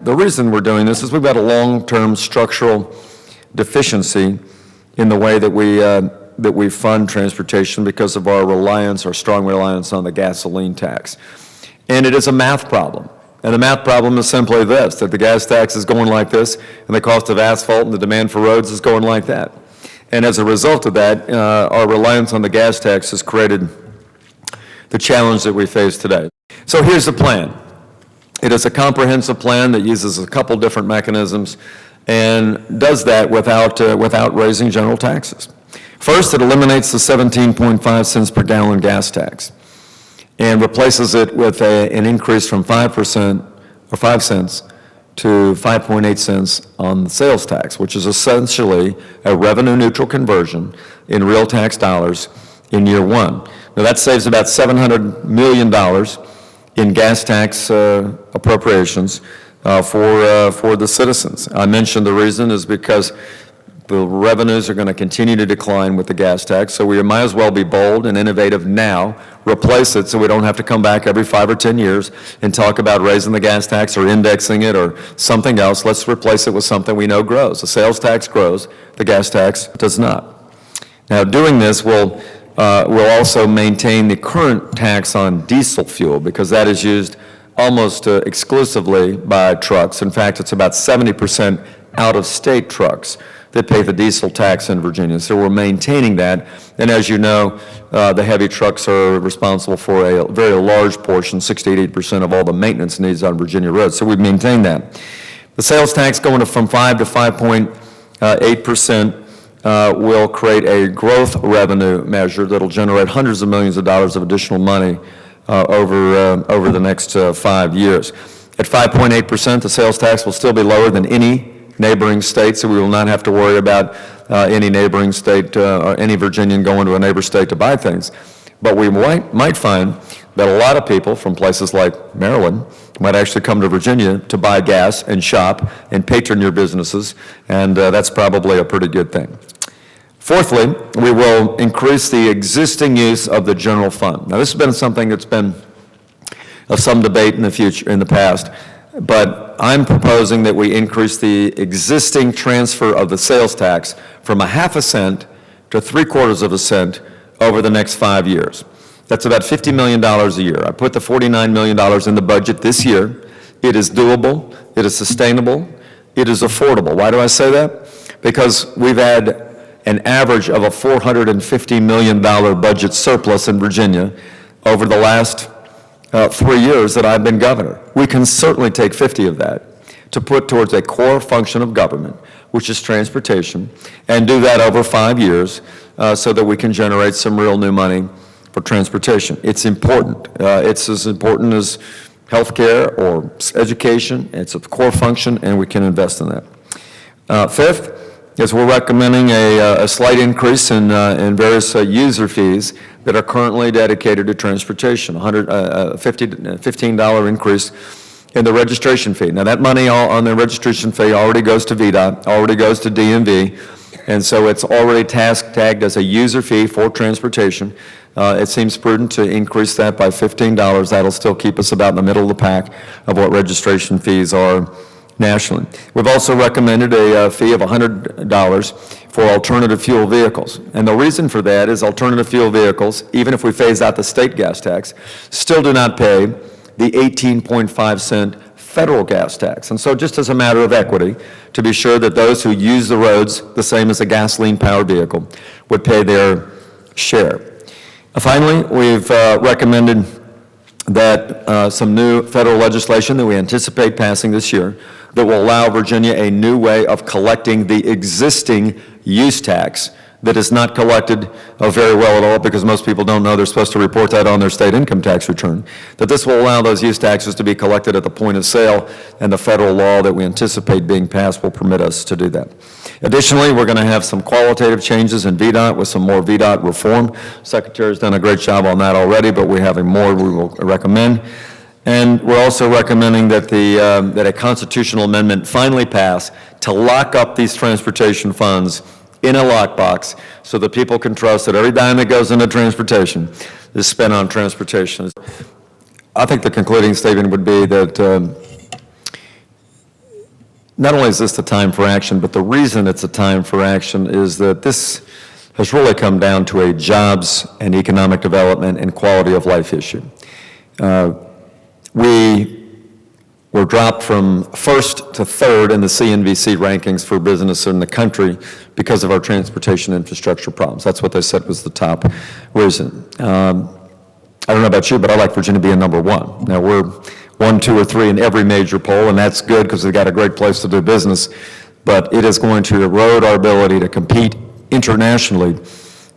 The reason we're doing this is we've got a long-term structural deficiency in the way that we fund transportation because of our strong reliance on the gasoline tax. And it is a math problem. And the math problem is simply this, that the gas tax is going like this, and the cost of asphalt and the demand for roads is going like that. And as a result of that, our reliance on the gas tax has created the challenge that we face today. So here's the plan. It is a comprehensive plan that uses a couple different mechanisms and does that without raising general taxes. First, it eliminates the 17.5 cents per gallon gas tax and replaces it with an increase from 5% or 5 cents to 5.8 cents on the sales tax, which is essentially a revenue neutral conversion in real tax dollars in year one. Now that saves about $700 million in gas tax appropriations for the citizens. I mentioned the reason is because the revenues are going to continue to decline with the gas tax, so we might as well be bold and innovative now, replace it so we don't have to come back every 5 or 10 years and talk about raising the gas tax or indexing it or something else. Let's replace it with something we know grows. The sales tax grows, the gas tax does not. Now doing this will also maintain the current tax on diesel fuel because that is used almost exclusively by trucks. In fact, it's about 70% out-of-state trucks that pay the diesel tax in Virginia. So we're maintaining that. And as you know, the heavy trucks are responsible for a very large portion, 68% of all the maintenance needs on Virginia roads. So we've maintained that. The sales tax going from 5 to 5.8% will create a growth revenue measure that'll generate hundreds of millions of dollars of additional money over the next 5 years. At 5.8%, the sales tax will still be lower than any neighboring state, so we will not have to worry about any neighboring state or any Virginian going to a neighbor state to buy things. But we might find that a lot of people from places like Maryland might actually come to Virginia to buy gas and shop and patron your businesses, and that's probably a pretty good thing. Fourthly, we will increase the existing use of the general fund. Now, this has been something that's been of some debate in the past, but I'm proposing that we increase the existing transfer of the sales tax from 0.5 cent to 0.75 cents over the next 5 years. That's about $50 million a year. I put the $49 million in the budget this year. It is doable, it is sustainable, it is affordable. Why do I say that? Because we've had an average of a $450 million budget surplus in Virginia over the last 3 years that I've been governor. We can certainly take 50 of that to put towards a core function of government, which is transportation, and do that over 5 years so that we can generate some real new money for transportation. It's important. It's as important as healthcare or education. It's a core function, and we can invest in that. Fifth, is we're recommending a slight increase in various user fees that are currently dedicated to transportation, $15 increase in the registration fee. Now that money on the registration fee already goes to VDOT, already goes to DMV, and so it's already tagged as a user fee for transportation. It seems prudent to increase that by $15. That'll still keep us about in the middle of the pack of what registration fees are nationally. We've also recommended a fee of $100 for alternative fuel vehicles. And the reason for that is alternative fuel vehicles, even if we phase out the state gas tax, still do not pay the 18.5 cent federal gas tax. And so just as a matter of equity, to be sure that those who use the roads the same as a gasoline-powered vehicle would pay their share. Finally, we've recommended that some new federal legislation that we anticipate passing this year that will allow Virginia a new way of collecting the existing use tax that is not collected very well at all, because most people don't know they're supposed to report that on their state income tax return, that this will allow those use taxes to be collected at the point of sale, and the federal law that we anticipate being passed will permit us to do that. Additionally, we're going to have some qualitative changes in VDOT with some more VDOT reform. Secretary's done a great job on that already, but we're having more we will recommend. And we're also recommending that that a constitutional amendment finally pass to lock up these transportation funds in a lockbox so that people can trust that every dime that goes into transportation is spent on transportation. I think the concluding statement would be that not only is this the time for action, but the reason it's a time for action is that this has really come down to a jobs and economic development and quality of life issue. We were dropped from first to third in the CNBC rankings for business in the country because of our transportation infrastructure problems. That's what they said was the top reason. I don't know about you, but I like Virginia being number one. Now, we're 1, 2, or 3 in every major poll, and that's good because they've got a great place to do business, but it is going to erode our ability to compete internationally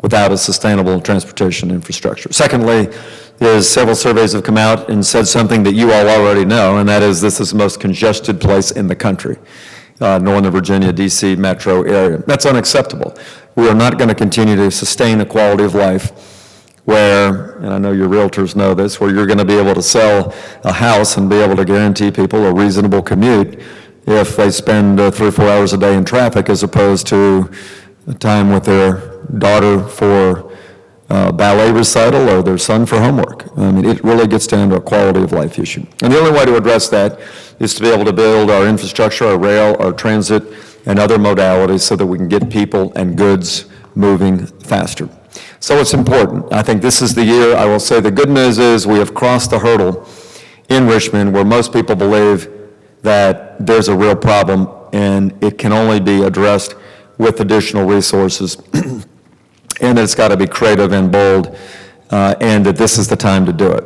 without a sustainable transportation infrastructure. Secondly, is several surveys have come out and said something that you all already know, and that is this is the most congested place in the country, Northern Virginia, D.C. metro area. That's unacceptable. We are not going to continue to sustain a quality of life where, and I know your realtors know this, where you're going to be able to sell a house and be able to guarantee people a reasonable commute if they spend 3 or 4 hours a day in traffic as opposed to time with their daughter for ballet recital or their son for homework. I mean, it really gets down to a quality of life issue. And the only way to address that is to be able to build our infrastructure, our rail, our transit, and other modalities so that we can get people and goods moving faster. So it's important. I think this is the year. I will say the good news is we have crossed the hurdle in Richmond where most people believe that there's a real problem and it can only be addressed with additional resources and that it's got to be creative and bold and that this is the time to do it.